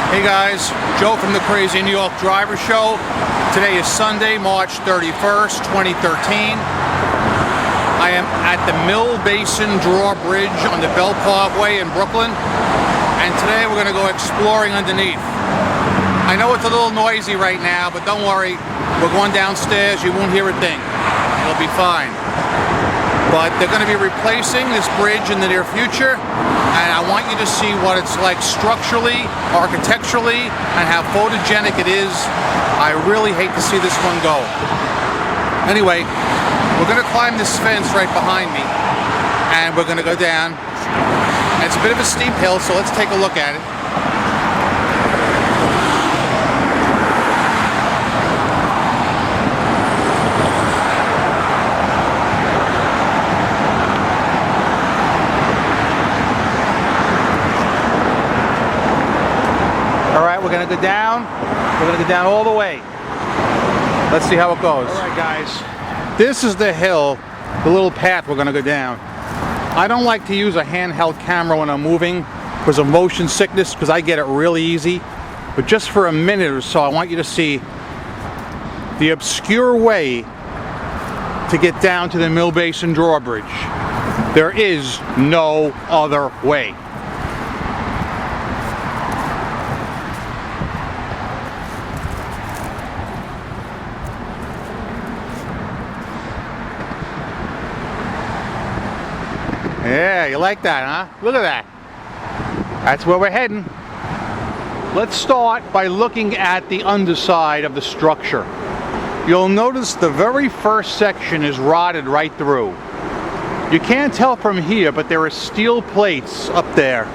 Hey guys, Joe from the Crazy New York Driver Show. Today is Sunday, March 31st, 2013. I am at the Mill Basin DrawBridge on the Bell Parkway in Brooklyn, and today we're going to go exploring underneath. I know it's a little noisy right now, but don't worry, we're going downstairs, you won't hear a thing. It'll be fine. But they're going to be replacing this bridge in the near future, and I want you to see what it's like structurally, architecturally, and how photogenic it is. I really hate to see this one go. Anyway, we're going to climb this fence right behind me, and we're going to go down. It's a bit of a steep hill, so let's take a look at it. We're going to go down. We're going to go down all the way. Let's see how it goes. All right, guys. This is the hill, the little path we're going to go down. I don't like to use a handheld camera when I'm moving because of motion sickness, because I get it really easy. But just for a minute or so, I want you to see the obscure way to get down to the Mill Basin DrawBridge. There is no other way. Yeah, you like that, huh? Look at that. That's where we're heading. Let's start by looking at the underside of the structure. You'll notice the very first section is rotted right through. You can't tell from here, but there are steel plates up there.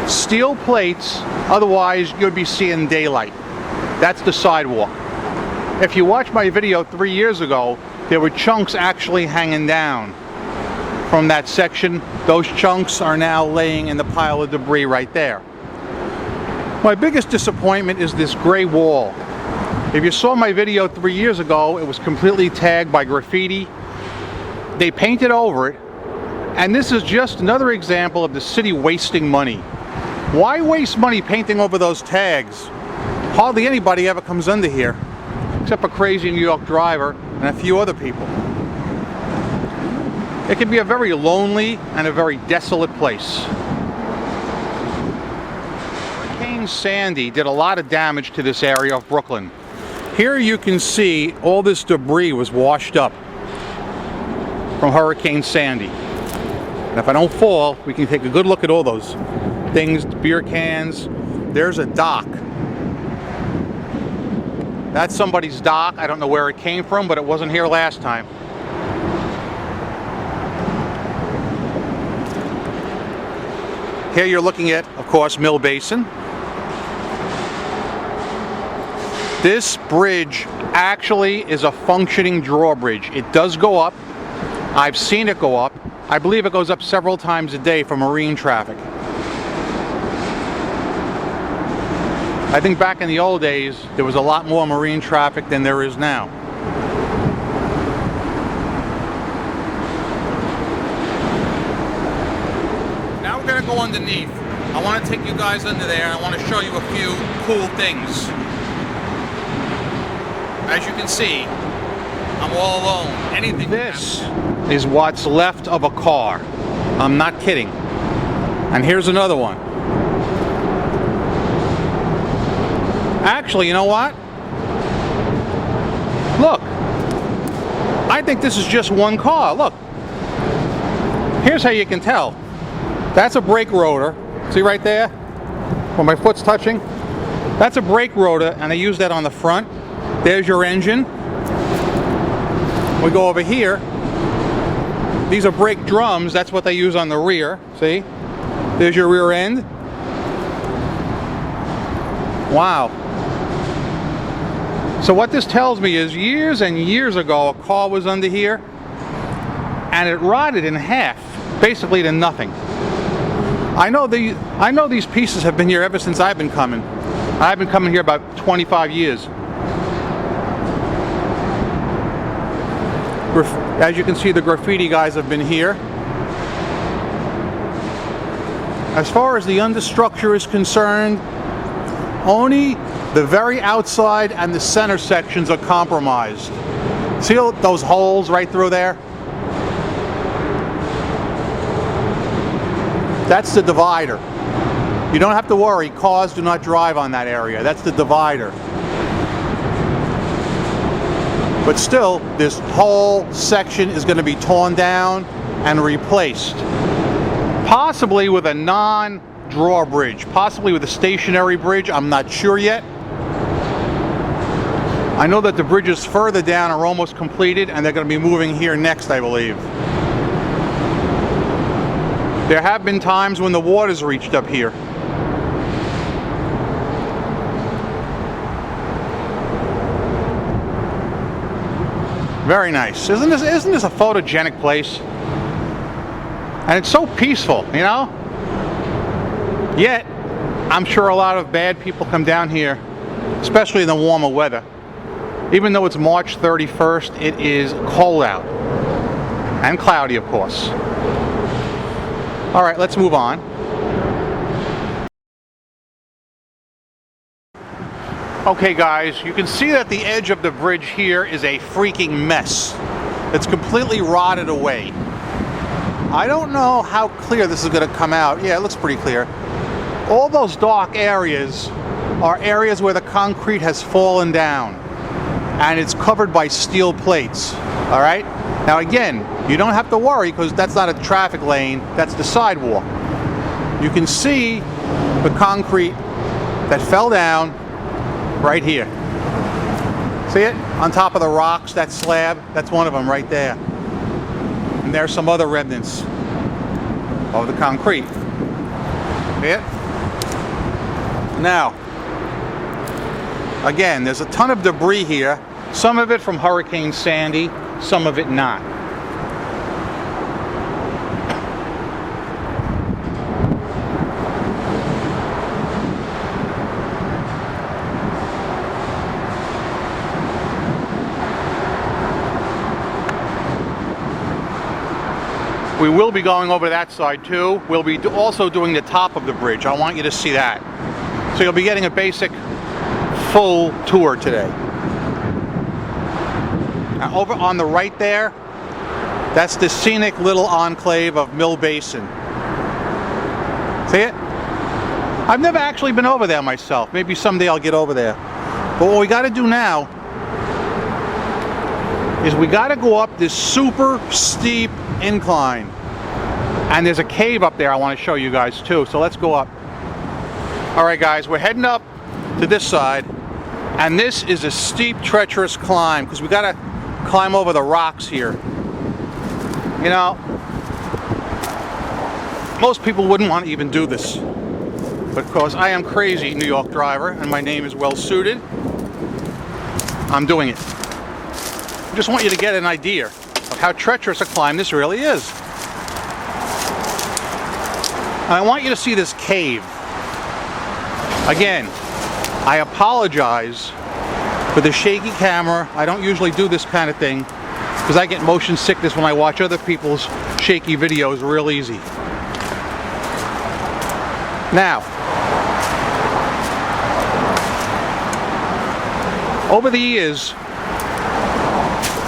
Steel plates, otherwise you'd be seeing daylight. That's the sidewalk. If you watched my video 3 years ago, there were chunks actually hanging down from that section. Those chunks are now laying in the pile of debris right there. My biggest disappointment is this gray wall. If you saw my video 3 years ago, it was completely tagged by graffiti. They painted over it, and this is just another example of the city wasting money. Why waste money painting over those tags? Hardly anybody ever comes under here, except a crazy New York driver and a few other people. It can be a very lonely and a very desolate place. Hurricane Sandy did a lot of damage to this area of Brooklyn. Here you can see all this debris was washed up from Hurricane Sandy. And if I don't fall, we can take a good look at all those things, beer cans. There's a dock. That's somebody's dock. I don't know where it came from, but it wasn't here last time. Here you're looking at, of course, Mill Basin. This bridge actually is a functioning drawbridge. It does go up. I've seen it go up. I believe it goes up several times a day for marine traffic. I think back in the old days, there was a lot more marine traffic than there is now. We're going to go underneath. I want to take you guys under there, and I want to show you a few cool things. As you can see, I'm all alone. Anything. This is what's left of a car. I'm not kidding. And here's another one. Actually, you know what? Look. I think this is just one car. Look. Here's how you can tell. That's a brake rotor. See right there? Where my foot's touching? That's a brake rotor, and I use that on the front. There's your engine. We go over here. These are brake drums. That's what they use on the rear. See? There's your rear end. Wow. So what this tells me is years and years ago, a car was under here, and it rotted in half, basically to nothing. I know these pieces have been here ever since I've been coming. I've been coming here about 25 years. As you can see, the graffiti guys have been here. As far as the understructure is concerned, Only the very outside and the center sections are compromised. See those holes right through there? That's the divider. You don't have to worry, cars do not drive on that area. That's the divider. But still, this whole section is going to be torn down and replaced. Possibly with a non-drawbridge, possibly with a stationary bridge, I'm not sure yet. I know that the bridges further down are almost completed and they're going to be moving here next, I believe. There have been times when the water's reached up here. Very nice. Isn't this a photogenic place? And it's so peaceful, you know? Yet, I'm sure a lot of bad people come down here, especially in the warmer weather. Even though it's March 31st, it is cold out. And cloudy, of course. All right, let's move on. Okay guys, you can see that the edge of the bridge here is a freaking mess. It's completely rotted away. I don't know how clear this is going to come out. Yeah, it looks pretty clear. All those dark areas are areas where the concrete has fallen down and it's covered by steel plates. All right? Now again, you don't have to worry because that's not a traffic lane, that's the sidewalk. You can see the concrete that fell down right here. See it? On top of the rocks, that slab, that's one of them right there. And there's some other remnants of the concrete. See it? Now, again, there's a ton of debris here. Some of it from Hurricane Sandy, some of it not. We will be going over that side too. We'll be also doing the top of the bridge. I want you to see that. So you'll be getting a basic full tour today. Now over on the right there, that's the scenic little enclave of Mill Basin. See it? I've never actually been over there myself. Maybe someday I'll get over there. But what we got to do now is we got to go up this super steep incline. And there's a cave up there I want to show you guys too. So let's go up. All right guys, we're heading up to this side. And this is a steep, treacherous climb because we got to climb over the rocks here. You know, most people wouldn't want to even do this. But because I am crazy New York driver and my name is well suited, I'm doing it. I just want you to get an idea of how treacherous a climb this really is. And I want you to see this cave. Again, I apologize for the shaky camera. I don't usually do this kind of thing because I get motion sickness when I watch other people's shaky videos real easy. Now, over the years,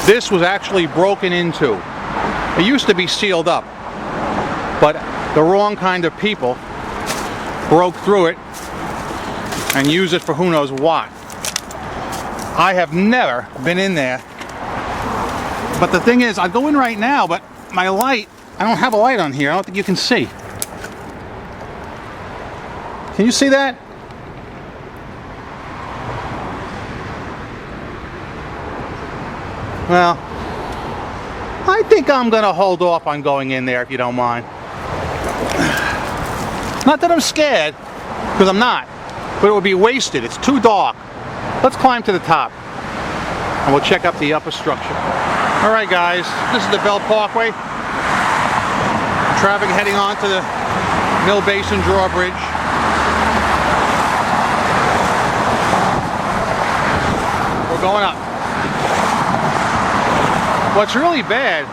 this was actually broken into. It used to be sealed up, but the wrong kind of people broke through it and used it for who knows what. I have never been in there, but the thing is, I go in right now, but my light, I don't have a light on here. I don't think you can see. Can you see that? Well, I think I'm gonna hold off on going in there if you don't mind. Not that I'm scared, because I'm not, but it would be wasted. It's too dark. Let's climb to the top and we'll check out the upper structure. All right guys, this is the Bell Parkway. Traffic heading on to the Mill Basin DrawBridge. We're going up. What's really bad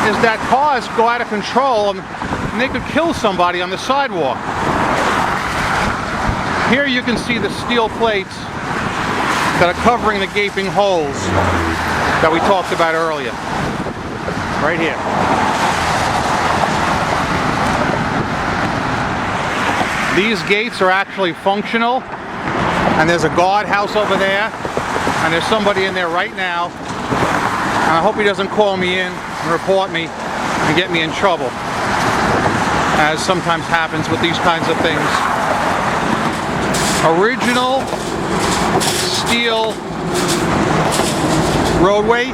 is that cars go out of control and they could kill somebody on the sidewalk. Here you can see the steel plates that are covering the gaping holes that we talked about earlier. Right here. These gates are actually functional, and there's a guardhouse over there, and there's somebody in there right now, and I hope he doesn't call me in and report me and get me in trouble, as sometimes happens with these kinds of things. Original steel roadway.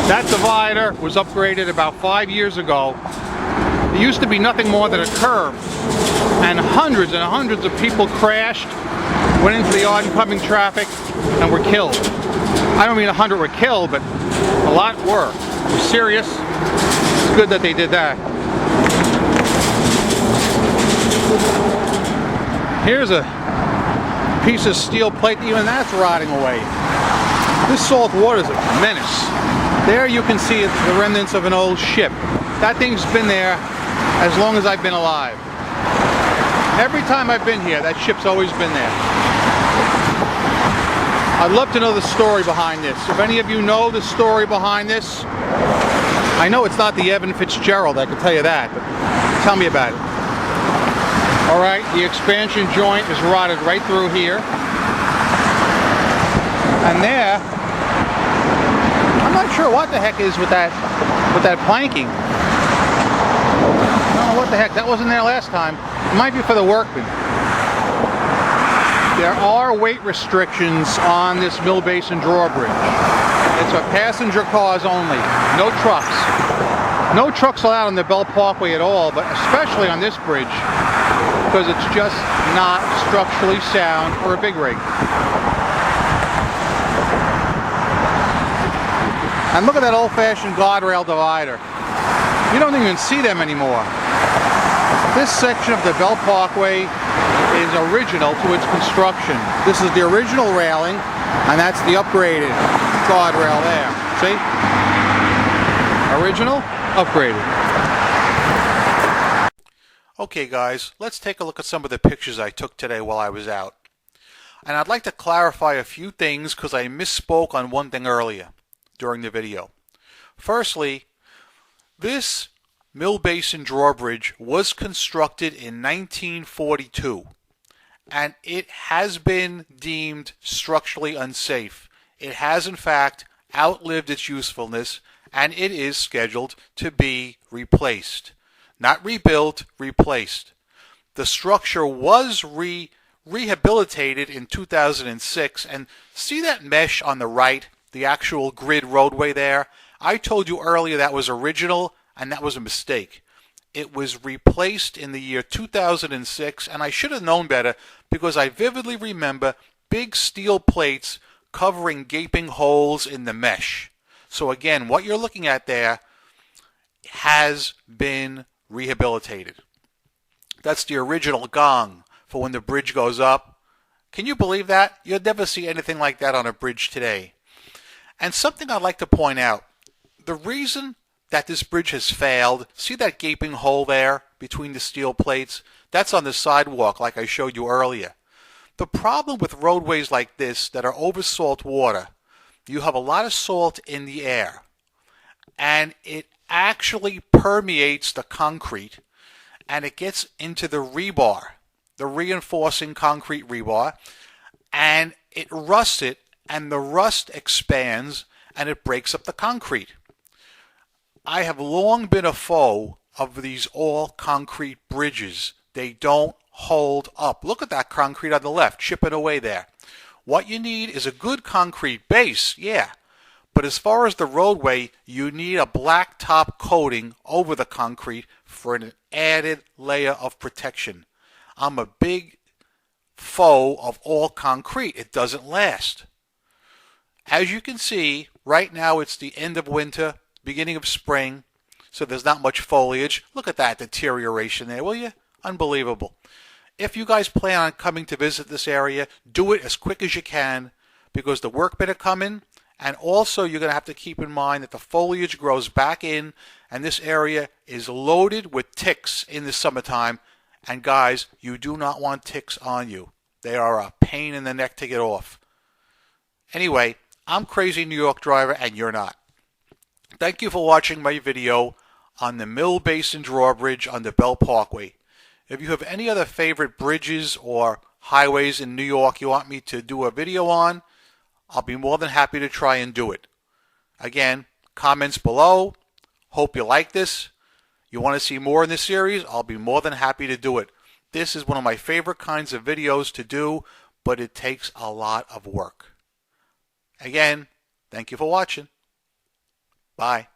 That divider was upgraded about 5 years ago. It used to be nothing more than a curb, and hundreds of people crashed, went into the oncoming traffic, and were killed. I don't mean 100 were killed, but a lot were. It was serious. It's good that they did that. Here's a piece of steel plate, even that's rotting away. This salt water is a menace. There you can see the remnants of an old ship. That thing's been there as long as I've been alive. Every time I've been here, that ship's always been there. I'd love to know the story behind this. If any of you know the story behind this, I know it's not the Evan Fitzgerald, I can tell you that, but tell me about it. Alright, the expansion joint is rotted right through here. And there, I'm not sure what the heck is with that planking. I don't know what the heck, that wasn't there last time. It might be for the workmen. There are weight restrictions on this Mill Basin DrawBridge. It's for passenger cars only, no trucks. No trucks allowed on the Bell Parkway at all, but especially on this bridge, because it's just not structurally sound for a big rig. And look at that old-fashioned guardrail divider. You don't even see them anymore. This section of the Bell Parkway is original to its construction. This is the original railing, and that's the upgraded guardrail there. See? Original, upgraded. Okay guys, let's take a look at some of the pictures I took today while I was out. And I'd like to clarify a few things because I misspoke on one thing earlier during the video. Firstly, this Mill Basin DrawBridge was constructed in 1942, and it has been deemed structurally unsafe. It has in fact outlived its usefulness, and it is scheduled to be replaced. Not rebuilt, replaced. The structure was rehabilitated in 2006, and see that mesh on the right, the actual grid roadway there? I told you earlier that was original, and that was a mistake. It was replaced in the year 2006, and I should have known better because I vividly remember big steel plates covering gaping holes in the mesh. So again, what you're looking at there has been rehabilitated. That's the original gong for when the bridge goes up. Can you believe that? You'll never see anything like that on a bridge today. And something I'd like to point out, the reason that this bridge has failed, see that gaping hole there between the steel plates? That's on the sidewalk like I showed you earlier. The problem with roadways like this that are over salt water, you have a lot of salt in the air, and it actually permeates the concrete, and it gets into the rebar, the reinforcing concrete rebar, and it rusts it, and the rust expands, and it breaks up the concrete. I have long been a foe of these all-concrete bridges. They don't hold up. Look at that concrete on the left, chipping away there. What you need is a good concrete base, yeah. But as far as the roadway, you need a black top coating over the concrete for an added layer of protection. I'm a big foe of all concrete. It doesn't last. As you can see, right now it's the end of winter, beginning of spring, so there's not much foliage. Look at that deterioration there, will you? Unbelievable. If you guys plan on coming to visit this area, do it as quick as you can because the workmen are coming, and also you're going to have to keep in mind that the foliage grows back in, and this area is loaded with ticks in the summertime, And guys, you do not want ticks on you. They are a pain in the neck to get off. Anyway, I'm Crazy New York Driver and you're not. Thank you for watching my video on the Mill Basin DrawBridge on the Bell Parkway. If you have any other favorite bridges or highways in New York you want me to do a video on, I'll be more than happy to try and do it. Again, comments below. Hope you like this. You want to see more in this series? I'll be more than happy to do it. This is one of my favorite kinds of videos to do, but it takes a lot of work. Again, thank you for watching. Bye.